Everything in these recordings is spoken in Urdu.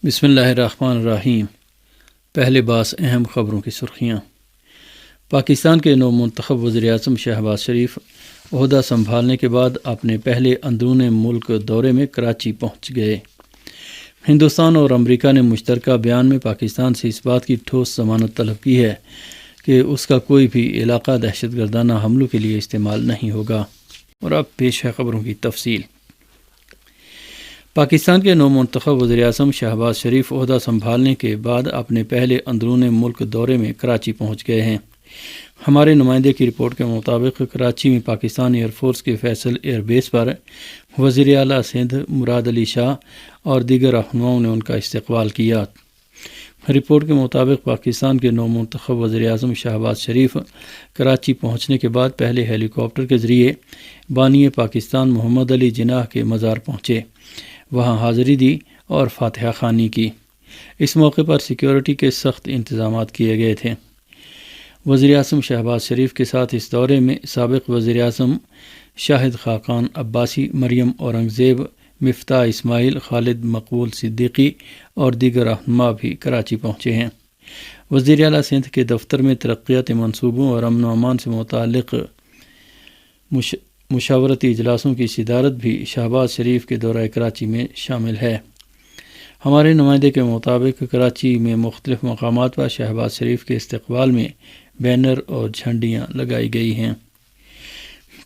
بسم اللہ الرحمن الرحیم۔ پہلے باس اہم خبروں کی سرخیاں۔ پاکستان کے نو منتخب وزیر اعظم شہباز شریف عہدہ سنبھالنے کے بعد اپنے پہلے اندرون ملک دورے میں کراچی پہنچ گئے۔ ہندوستان اور امریکہ نے مشترکہ بیان میں پاکستان سے اس بات کی ٹھوس ضمانت طلب کی ہے کہ اس کا کوئی بھی علاقہ دہشت گردانہ حملوں کے لیے استعمال نہیں ہوگا۔ اور اب پیش ہے خبروں کی تفصیل۔ پاکستان کے نو منتخب وزیر اعظم شہباز شریف عہدہ سنبھالنے کے بعد اپنے پہلے اندرون ملک دورے میں کراچی پہنچ گئے ہیں۔ ہمارے نمائندے کی رپورٹ کے مطابق کراچی میں پاکستان ایئر فورس کے فیصل ایئر بیس پر وزیر اعلیٰ سندھ مراد علی شاہ اور دیگر رہنماؤں نے ان کا استقبال کیا۔ رپورٹ کے مطابق پاکستان کے نو منتخب وزیر اعظم شہباز شریف کراچی پہنچنے کے بعد پہلے ہیلی کاپٹر کے ذریعے بانی پاکستان محمد علی جناح کے مزار پہنچے، وہاں حاضری دی اور فاتحہ خوانی کی۔ اس موقع پر سیکیورٹی کے سخت انتظامات کیے گئے تھے۔ وزیر اعظم شہباز شریف کے ساتھ اس دورے میں سابق وزیر اعظم شاہد خاقان عباسی، مریم اورنگزیب، مفتاح اسماعیل، خالد مقبول صدیقی اور دیگر رہنما بھی کراچی پہنچے ہیں۔ وزیر اعلیٰ سندھ کے دفتر میں ترقیاتی منصوبوں اور امن و امان سے متعلق مشاورتی اجلاسوں کی صدارت بھی شہباز شریف کے دورہ کراچی میں شامل ہے۔ ہمارے نمائندے کے مطابق کراچی میں مختلف مقامات پر شہباز شریف کے استقبال میں بینر اور جھنڈیاں لگائی گئی ہیں۔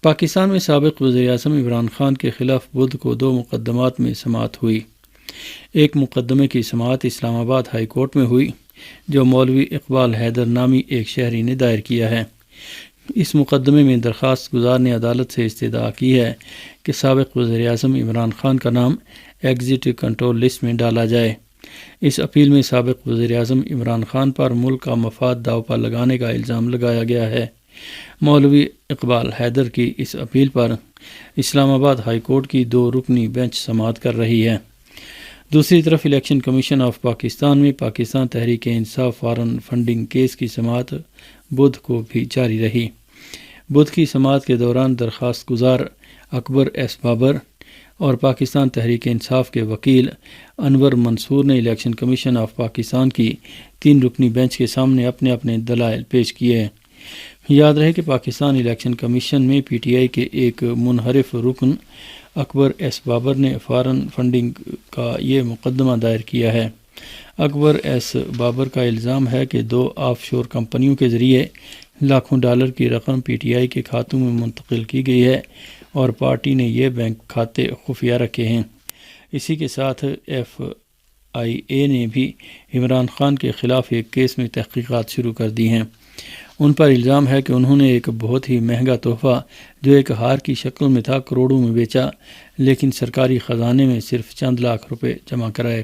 پاکستان میں سابق وزیر اعظم عمران خان کے خلاف بدھ کو 2 مقدمات میں سماعت ہوئی۔ ایک مقدمے کی سماعت اسلام آباد ہائی کورٹ میں ہوئی، جو مولوی اقبال حیدر نامی ایک شہری نے دائر کیا ہے۔ اس مقدمے میں درخواست گزار نے عدالت سے استدعا کی ہے کہ سابق وزیر اعظم عمران خان کا نام ایگزٹ کنٹرول لسٹ میں ڈالا جائے۔ اس اپیل میں سابق وزیر اعظم عمران خان پر ملک کا مفاد داؤ پر لگانے کا الزام لگایا گیا ہے۔ مولوی اقبال حیدر کی اس اپیل پر اسلام آباد ہائی کورٹ کی 2 رکنی بینچ سماعت کر رہی ہے۔ دوسری طرف الیکشن کمیشن آف پاکستان میں Pakistan Tehreek Insaf foreign funding case کی سماعت بدھ کو بھی جاری رہی۔ بدھ کی سماعت کے دوران درخواست گزار اکبر ایس بابر اور پاکستان تحریک انصاف کے وکیل انور منصور نے الیکشن کمیشن آف پاکستان کی 3 رکنی بینچ کے سامنے اپنے اپنے دلائل پیش کیے۔ یاد رہے کہ پاکستان الیکشن کمیشن میں پی ٹی آئی کے ایک منحرف رکن اکبر ایس بابر نے فارن فنڈنگ کا یہ مقدمہ دائر کیا ہے۔ اکبر ایس بابر کا الزام ہے کہ 2 آف شور کمپنیوں کے ذریعے لاکھوں ڈالر کی رقم پی ٹی آئی کے کھاتوں میں منتقل کی گئی ہے اور پارٹی نے یہ بینک کھاتے خفیہ رکھے ہیں۔ اسی کے ساتھ ایف آئی اے نے بھی عمران خان کے خلاف ایک کیس میں تحقیقات شروع کر دی ہیں۔ ان پر الزام ہے کہ انہوں نے ایک بہت ہی مہنگا تحفہ جو ایک ہار کی شکل میں تھا کروڑوں میں بیچا، لیکن سرکاری خزانے میں صرف چند لاکھ روپے جمع کرائے۔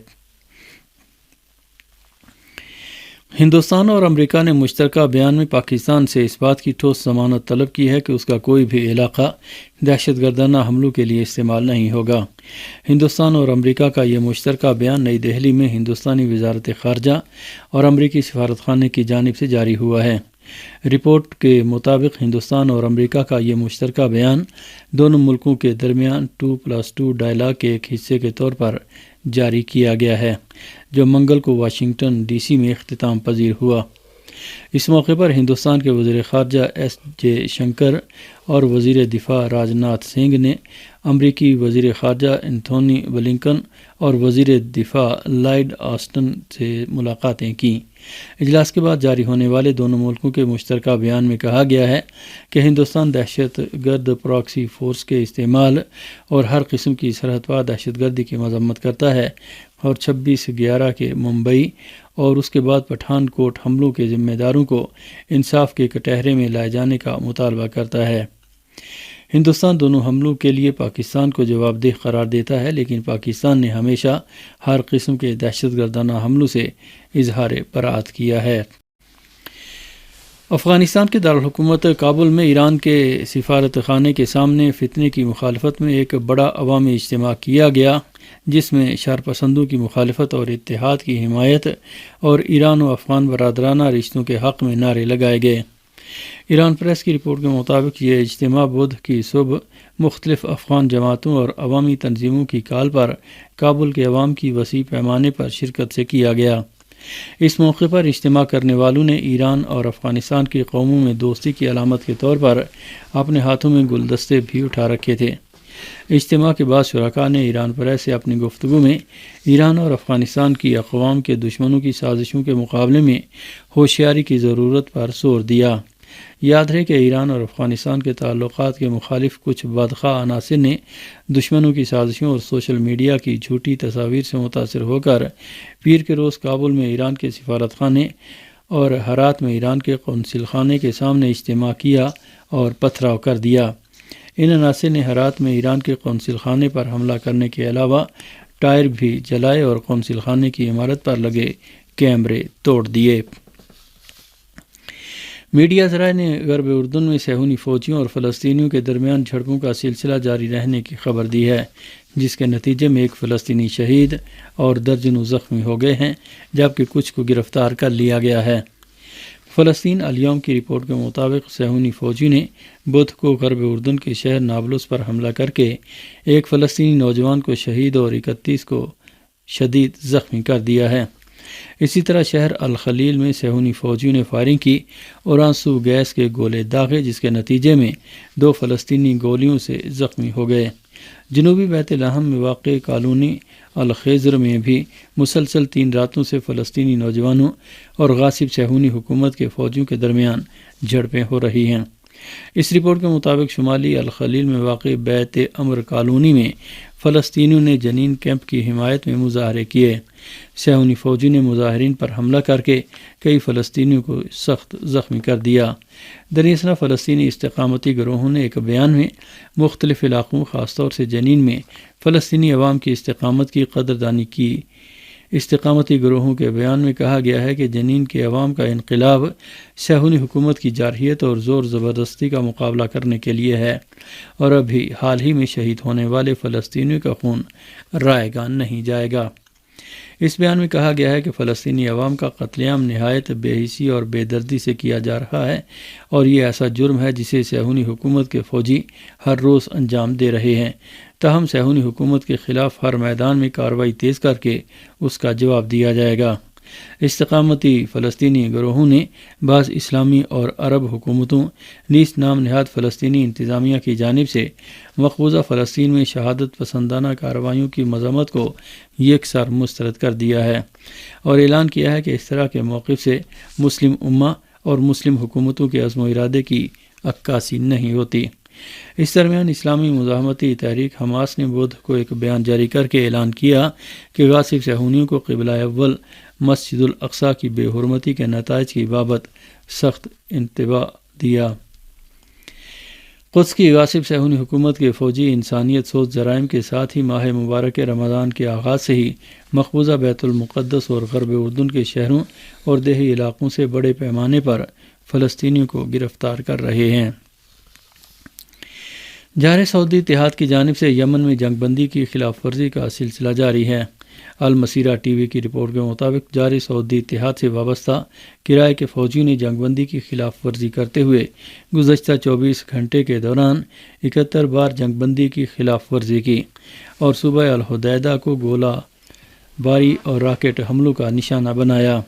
ہندوستان اور امریکہ نے مشترکہ بیان میں پاکستان سے اس بات کی ٹھوس ضمانت طلب کی ہے کہ اس کا کوئی بھی علاقہ دہشت گردانہ حملوں کے لیے استعمال نہیں ہوگا۔ ہندوستان اور امریکہ کا یہ مشترکہ بیان نئی دہلی میں ہندوستانی وزارت خارجہ اور امریکی سفارت خانے کی جانب سے جاری ہوا ہے۔ رپورٹ کے مطابق ہندوستان اور امریکہ کا یہ مشترکہ بیان دونوں ملکوں کے درمیان 2+2 ڈائلاگ کے ایک حصے کے طور پر جاری کیا گیا ہے، جو منگل کو واشنگٹن ڈی سی میں اختتام پذیر ہوا۔ اس موقع پر ہندوستان کے وزیر خارجہ ایس جے شنکر اور وزیر دفاع راج ناتھ سنگھ نے امریکی وزیر خارجہ انتھونی بلنکن اور وزیر دفاع لائیڈ آسٹن سے ملاقاتیں کیں۔ اجلاس کے بعد جاری ہونے والے دونوں ملکوں کے مشترکہ بیان میں کہا گیا ہے کہ ہندوستان دہشت گرد پراکسی فورس کے استعمال اور ہر قسم کی سرحد پار دہشت گردی کی مذمت کرتا ہے اور 26/11 کے ممبئی اور اس کے بعد پٹھان کوٹ حملوں کے ذمہ داروں کو انصاف کے کٹہرے میں لائے جانے کا مطالبہ کرتا ہے۔ ہندوستان دونوں حملوں کے لیے پاکستان کو جواب دہ قرار دیتا ہے، لیکن پاکستان نے ہمیشہ ہر قسم کے دہشت گردانہ حملوں سے اظہار برات کیا ہے۔ افغانستان کے دارالحکومت کابل میں ایران کے سفارت خانے کے سامنے فتنے کی مخالفت میں ایک بڑا عوامی اجتماع کیا گیا، جس میں شرپسندوں کی مخالفت اور اتحاد کی حمایت اور ایران و افغان برادرانہ رشتوں کے حق میں نعرے لگائے گئے۔ ایران پریس کی رپورٹ کے مطابق یہ اجتماع بدھ کی صبح مختلف افغان جماعتوں اور عوامی تنظیموں کی کال پر کابل کے عوام کی وسیع پیمانے پر شرکت سے کیا گیا۔ اس موقع پر اجتماع کرنے والوں نے ایران اور افغانستان کی قوموں میں دوستی کی علامت کے طور پر اپنے ہاتھوں میں گلدستے بھی اٹھا رکھے تھے۔ اجتماع کے بعد شرکاء نے ایران پریس سے اپنی گفتگو میں ایران اور افغانستان کی اقوام کے دشمنوں کی سازشوں کے مقابلے میں ہوشیاری کی ضرورت پر زور دیا۔ یاد رہے کہ ایران اور افغانستان کے تعلقات کے مخالف کچھ بدخواہ عناصر نے دشمنوں کی سازشوں اور سوشل میڈیا کی جھوٹی تصاویر سے متاثر ہو کر پیر کے روز کابل میں ایران کے سفارت خانے اور ہرات میں ایران کے قونصل خانے کے سامنے اجتماع کیا اور پتھراؤ کر دیا۔ ان عناصر نے ہرات میں ایران کے قونصل خانے پر حملہ کرنے کے علاوہ ٹائر بھی جلائے اور قونصل خانے کی عمارت پر لگے کیمرے توڑ دیے۔ میڈیا ذرائع نے غرب اردن میں صہیونی فوجیوں اور فلسطینیوں کے درمیان جھڑپوں کا سلسلہ جاری رہنے کی خبر دی ہے، جس کے نتیجے میں ایک فلسطینی شہید اور درجنوں زخمی ہو گئے ہیں، جبکہ کچھ کو گرفتار کر لیا گیا ہے۔ فلسطین الیوم کی رپورٹ کے مطابق صہیونی فوجی نے بدھ کو غرب اردن کے شہر نابلس پر حملہ کر کے ایک فلسطینی نوجوان کو شہید اور 31 کو شدید زخمی کر دیا ہے۔ اسی طرح شہر الخلیل میں صہیونی فوجیوں نے فائرنگ کی اور آنسو گیس کے گولے داغے، جس کے نتیجے میں 2 فلسطینی گولیوں سے زخمی ہو گئے۔ جنوبی بیت لحم میں واقع کالونی الخیزر میں بھی مسلسل 3 راتوں سے فلسطینی نوجوانوں اور غاصب صہیونی حکومت کے فوجیوں کے درمیان جھڑپیں ہو رہی ہیں۔ اس رپورٹ کے مطابق شمالی الخلیل میں واقع بیت امر کالونی میں فلسطینیوں نے جنین کیمپ کی حمایت میں مظاہرے کیے۔ صہیونی فوجی نے مظاہرین پر حملہ کر کے کئی فلسطینیوں کو سخت زخمی کر دیا۔ دراصل فلسطینی استقامتی گروہوں نے ایک بیان میں مختلف علاقوں خاص طور سے جنین میں فلسطینی عوام کی استقامت کی قدردانی کی۔ استقامتی گروہوں کے بیان میں کہا گیا ہے کہ جنین کے عوام کا انقلاب صہیونی حکومت کی جارحیت اور زور زبردستی کا مقابلہ کرنے کے لیے ہے، اور ابھی حال ہی میں شہید ہونے والے فلسطینیوں کا خون رائے گا نہیں جائے گا۔ اس بیان میں کہا گیا ہے کہ فلسطینی عوام کا قتل عام نہایت بے حسی اور بے دردی سے کیا جا رہا ہے، اور یہ ایسا جرم ہے جسے صہیونی حکومت کے فوجی ہر روز انجام دے رہے ہیں۔ تاہم صہیونی حکومت کے خلاف ہر میدان میں کارروائی تیز کر کے اس کا جواب دیا جائے گا۔ استقامتی فلسطینی گروہوں نے بعض اسلامی اور عرب حکومتوں نیز نام نہاد فلسطینی انتظامیہ کی جانب سے مقبوضہ فلسطین میں شہادت پسندانہ کارروائیوں کی مذمت کو یکسر مسترد کر دیا ہے، اور اعلان کیا ہے کہ اس طرح کے موقف سے مسلم امہ اور مسلم حکومتوں کے عزم و ارادے کی عکاسی نہیں ہوتی۔ اس درمیان اسلامی مزاحمتی تحریک حماس نے بدھ کو ایک بیان جاری کر کے اعلان کیا کہ غاصب صہیونیوں کو قبلہ اول مسجد الاقصی کی بے حرمتی کے نتائج کی بابت سخت انتباہ دیا۔ قدس کی غاصب صہیونی حکومت کے فوجی انسانیت سوز جرائم کے ساتھ ہی ماہ مبارک رمضان کے آغاز سے ہی مقبوضہ بیت المقدس اور غرب اردن کے شہروں اور دیہی علاقوں سے بڑے پیمانے پر فلسطینیوں کو گرفتار کر رہے ہیں۔ جارح سعودی اتحاد کی جانب سے یمن میں جنگ بندی کی خلاف ورزی کا سلسلہ جاری ہے۔ المسیرہ ٹی وی کی رپورٹ کے مطابق جارح سعودی اتحاد سے وابستہ کرائے کے فوجیوں نے جنگ بندی کی خلاف ورزی کرتے ہوئے گزشتہ 24 گھنٹے کے دوران 71 بار جنگ بندی کی خلاف ورزی کی اور صوبہ الحدیدہ کو گولہ باری اور راکٹ حملوں کا نشانہ بنایا۔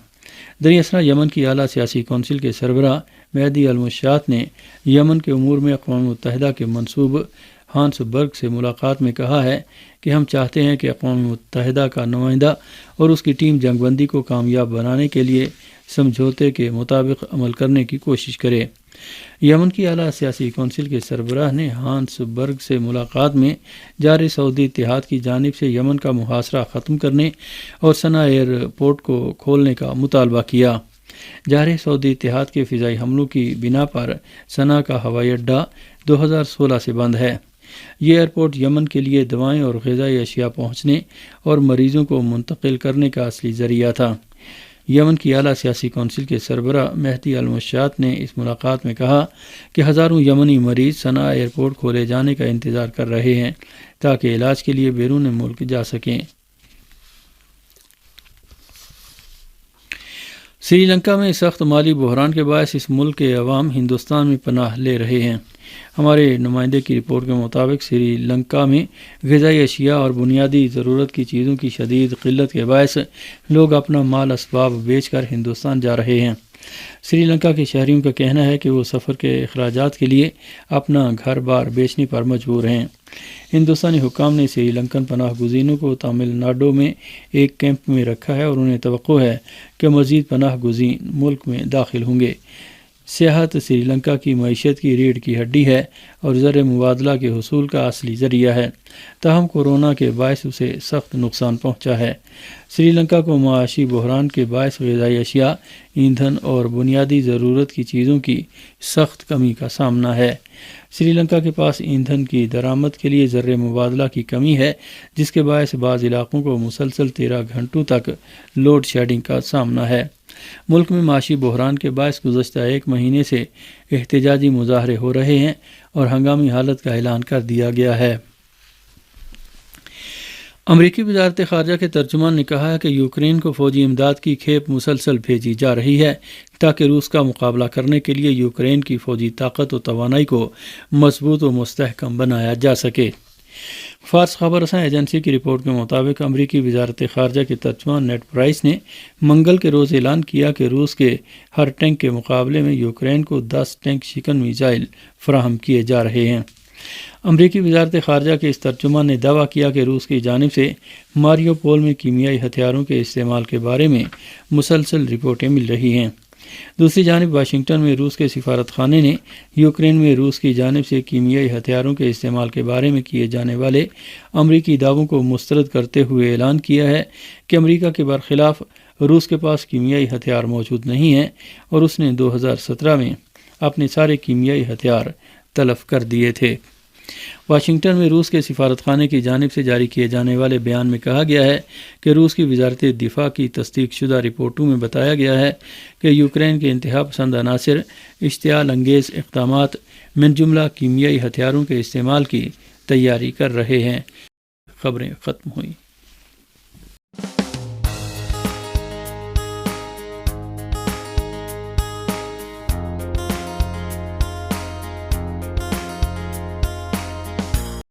دراصل یمن کی اعلیٰ سیاسی کونسل کے سربراہ مہدی المشات نے یمن کے امور میں اقوام متحدہ کے منصوب ہانس برگ سے ملاقات میں کہا ہے کہ ہم چاہتے ہیں کہ اقوام متحدہ کا نمائندہ اور اس کی ٹیم جنگ بندی کو کامیاب بنانے کے لیے سمجھوتے کے مطابق عمل کرنے کی کوشش کرے۔ یمن کی اعلیٰ سیاسی کونسل کے سربراہ نے ہانس برگ سے ملاقات میں جارح سعودی اتحاد کی جانب سے یمن کا محاصرہ ختم کرنے اور صنعا ایئرپورٹ کو کھولنے کا مطالبہ کیا۔ جارح سعودی اتحاد کے فضائی حملوں کی بنا پر صنعا کا ہوائی اڈہ 2016 سے بند ہے۔ یہ ایئرپورٹ یمن کے لیے دوائیں اور غذائی اشیاء پہنچنے اور مریضوں کو منتقل کرنے کا اصلی ذریعہ تھا۔ یمن کی اعلیٰ سیاسی کونسل کے سربراہ مہدی المشات نے اس ملاقات میں کہا کہ ہزاروں یمنی مریض صنعا ایئرپورٹ کھولے جانے کا انتظار کر رہے ہیں تاکہ علاج کے لیے بیرون ملک جا سکیں۔ سری لنکا میں سخت مالی بحران کے باعث اس ملک کے عوام ہندوستان میں پناہ لے رہے ہیں۔ ہمارے نمائندے کی رپورٹ کے مطابق سری لنکا میں غذائی اشیاء اور بنیادی ضرورت کی چیزوں کی شدید قلت کے باعث لوگ اپنا مال اسباب بیچ کر ہندوستان جا رہے ہیں۔ سری لنکا کے شہریوں کا کہنا ہے کہ وہ سفر کے اخراجات کے لیے اپنا گھر بار بیچنے پر مجبور ہیں۔ ہندوستانی حکام نے سری لنکن پناہ گزینوں کو تامل ناڈو میں ایک کیمپ میں رکھا ہے اور انہیں توقع ہے کہ مزید پناہ گزین ملک میں داخل ہوں گے۔ سیاحت سری لنکا کی معیشت کی ریڑھ کی ہڈی ہے اور زر مبادلہ کے حصول کا اصلی ذریعہ ہے، تاہم کورونا کے باعث اسے سخت نقصان پہنچا ہے۔ سری لنکا کو معاشی بحران کے باعث غذائی اشیاء، ایندھن اور بنیادی ضرورت کی چیزوں کی سخت کمی کا سامنا ہے۔ سری لنکا کے پاس ایندھن کی درآمد کے لیے زر مبادلہ کی کمی ہے، جس کے باعث بعض علاقوں کو مسلسل 13 گھنٹوں تک لوڈ شیڈنگ کا سامنا ہے۔ ملک میں معاشی بحران کے باعث گزشتہ ایک مہینے سے احتجاجی مظاہرے ہو رہے ہیں اور ہنگامی حالت کا اعلان کر دیا گیا ہے۔ امریکی وزارت خارجہ کے ترجمان نے کہا ہے کہ یوکرین کو فوجی امداد کی کھیپ مسلسل بھیجی جا رہی ہے تاکہ روس کا مقابلہ کرنے کے لیے یوکرین کی فوجی طاقت و توانائی کو مضبوط و مستحکم بنایا جا سکے۔ فارس خبر رساں ایجنسی کی رپورٹ کے مطابق امریکی وزارت خارجہ کے ترجمان نیڈ پرائس نے منگل کے روز اعلان کیا کہ روس کے ہر ٹینک کے مقابلے میں یوکرین کو 10 ٹینک شکن میزائل فراہم کیے جا رہے ہیں۔ امریکی وزارت خارجہ کے اس ترجمان نے دعویٰ کیا کہ روس کی جانب سے ماریو پول میں کیمیائی ہتھیاروں کے استعمال کے بارے میں مسلسل رپورٹیں مل رہی ہیں۔ دوسری جانب واشنگٹن میں روس کے سفارت خانے نے یوکرین میں روس کی جانب سے کیمیائی ہتھیاروں کے استعمال کے بارے میں کیے جانے والے امریکی دعووں کو مسترد کرتے ہوئے اعلان کیا ہے کہ امریکہ کے برخلاف روس کے پاس کیمیائی ہتھیار موجود نہیں ہیں اور اس نے 2017 میں اپنے سارے کیمیائی ہتھیار تلف کر دیے تھے۔ واشنگٹن میں روس کے سفارت خانے کی جانب سے جاری کیے جانے والے بیان میں کہا گیا ہے کہ روس کی وزارت دفاع کی تصدیق شدہ رپورٹوں میں بتایا گیا ہے کہ یوکرین کے انتہا پسند عناصر اشتعال انگیز اقدامات من جملہ کیمیائی ہتھیاروں کے استعمال کی تیاری کر رہے ہیں۔ خبریں ختم ہوئیں۔